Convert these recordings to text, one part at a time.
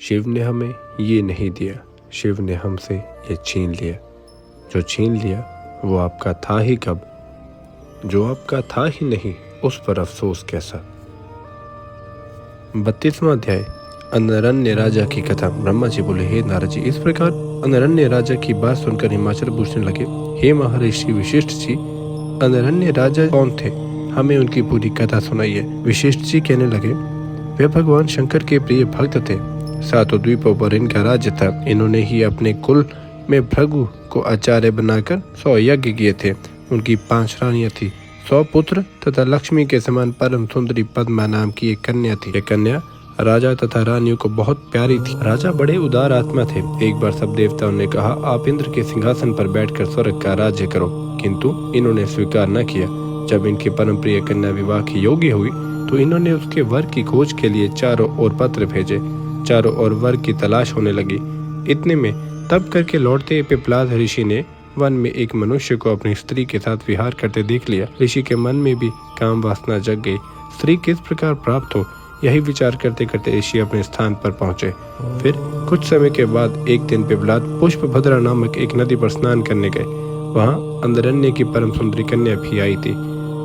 शिव ने हमें ये नहीं दिया, शिव ने हमसे ये छीन लिया। जो छीन लिया वो आपका था ही कब, जो आपका था ही नहीं उस पर अफसोस कैसा। 32वां अध्याय। अनरण्य राजा की कथा। ब्रह्मा जी बोले, हे नारद जी, इस प्रकार अनरण्य राजा की बात सुनकर हिमाचल पूछने लगे, हे महर्षि वशिष्ठ जी, अनरण्य राजा कौन थे, हमें उनकी पूरी कथा सुनाइए। वशिष्ठ जी कहने लगे, वे भगवान शंकर के प्रिय भक्त थे। 7 द्वीपों पर इनका राज्य था। इन्होंने ही अपने कुल में भृगु को आचार्य बनाकर 100 यज्ञ किए थे। उनकी 5 रानियां थी, 100 पुत्र तथा लक्ष्मी के समान परम सुंदरी पद्मा नाम की एक कन्या थी। यह कन्या राजा तथा रानियों को बहुत प्यारी थी। राजा बड़े उदार आत्मा थे। एक बार सब देवताओं ने कहा, आप इंद्र के सिंहासन पर बैठकर स्वर्ग का राज्य करो, किंतु इन्होंने स्वीकार न किया। जब इनकी परम प्रिय कन्या विवाह की योग्य हुई तो इन्होंने उसके वर की खोज के लिए चारों ओर पत्र भेजे। चारों ओर वर की तलाश होने लगी। इतने में तब करके लौटते पिपलाद ऋषि ने वन में एक मनुष्य को अपनी स्त्री के साथ विहार करते देख लिया। ऋषि के मन में भी काम वासना जग गई। स्त्री किस प्रकार प्राप्त हो, यही विचार करते करते ऋषि अपने स्थान पर पहुंचे। फिर कुछ समय के बाद एक दिन पिपलाद पुष्पभद्रा नामक एक नदी पर स्नान करने गए। वहां अनरण्य की परम सुंदरी कन्या भी आई थी।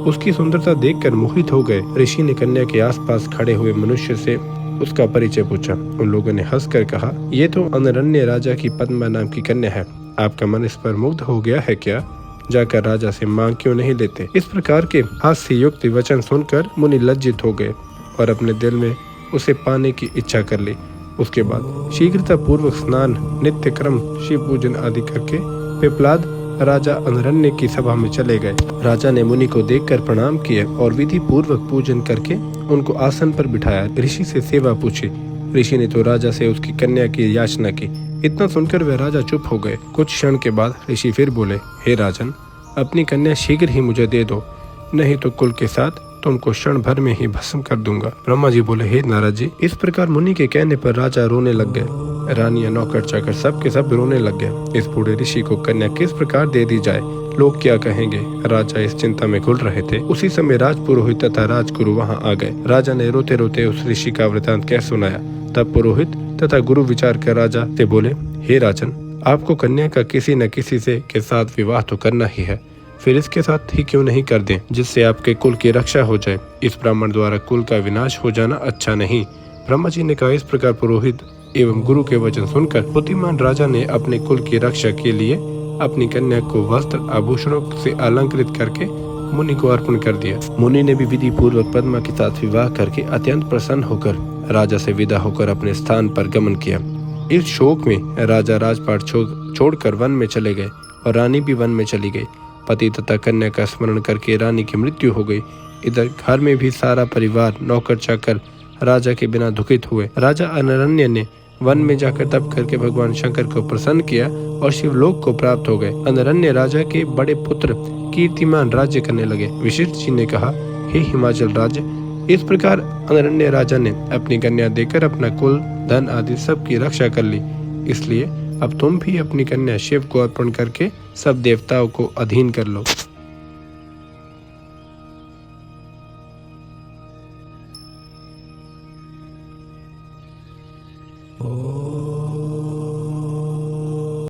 उसकी सुंदरता देखकर मोहित हो गए। ऋषि ने कन्या के आसपास खड़े हुए मनुष्य से उसका परिचय पूछा। उन लोगों ने हंसकर कहा, ये तो अनरण्य राजा की पद्मा नाम की कन्या है। आपका मन इस पर मुग्ध हो गया है क्या? जाकर राजा से मांग क्यों नहीं लेते? इस प्रकार के हास्य युक्त वचन सुनकर मुनि लज्जित हो गए और अपने दिल में उसे पाने की इच्छा कर ली। उसके बाद शीघ्रता पूर्वक स्नान, नित्य क्रम, शिव पूजन आदि करके पिपलाद राजा अनरण्य की सभा में चले गए। राजा ने मुनि को देखकर प्रणाम किए और विधि पूर्वक पूजन करके उनको आसन पर बिठाया। ऋषि से सेवा पूछी। ऋषि ने तो राजा से उसकी कन्या की याचना की। इतना सुनकर वे राजा चुप हो गए। कुछ क्षण के बाद ऋषि फिर बोले, हे राजन, अपनी कन्या शीघ्र ही मुझे दे दो, नहीं तो कुल के साथ तुमको क्षण भर में ही भस्म कर दूंगा। ब्रह्मा जी बोले, हे नारद जी, इस प्रकार मुनि के कहने पर राजा रोने लग गए। रानियां, नौकर चाकर सब के सब रोने लग गए। इस बूढ़े ऋषि को कन्या किस प्रकार दे दी जाए, लोग क्या कहेंगे? राजा इस चिंता में घुल रहे थे। उसी समय राजपुरोहित तथा राजगुरु वहां आ गए। राजा ने रोते रोते उस ऋषि का वृतांत कह सुनाया। तब पुरोहित तथा गुरु विचार कर राजा से बोले, हे राजन, आपको कन्या का किसी न किसी से के साथ विवाह तो करना ही है, फिर इसके साथ ही क्यों नहीं कर दें, जिससे आपके कुल की रक्षा हो जाए। इस ब्राह्मण द्वारा कुल का विनाश हो जाना अच्छा नहीं। ब्रह्मा जी ने कहा। इस प्रकार पुरोहित एवं गुरु के वचन सुनकर बुद्धिमान राजा ने अपने कुल की रक्षा के लिए अपनी कन्या को वस्त्र आभूषणों से अलंकृत करके मुनि को अर्पण कर दिया। मुनि ने भी विधि पूर्वक पद्मा के साथ विवाह करके अत्यंत प्रसन्न होकर राजा से विदा होकर अपने स्थान पर गमन किया। इस शोक में राजा राजपाट छोड़कर वन में चले गए और रानी भी वन में चली गई। पति तथा कन्या का स्मरण करके रानी की मृत्यु हो गई। इधर घर में भी सारा परिवार, नौकर चाकर राजा के बिना दुखित हुए। राजा अनरण्य ने वन में जाकर तप करके भगवान शंकर को प्रसन्न किया और शिवलोक को प्राप्त हो गए। अनरण्य राजा के बड़े पुत्र कीर्तिमान राज्य करने लगे। वशिष्ठ जी ने कहा, हे हिमाचल राज्य, इस प्रकार अनरण्य राजा ने अपनी कन्या देकर अपना कुल, धन आदि सब की रक्षा कर ली। इसलिए अब तुम भी अपनी कन्या शिव को अर्पण करके सब देवताओं को अधीन कर लो।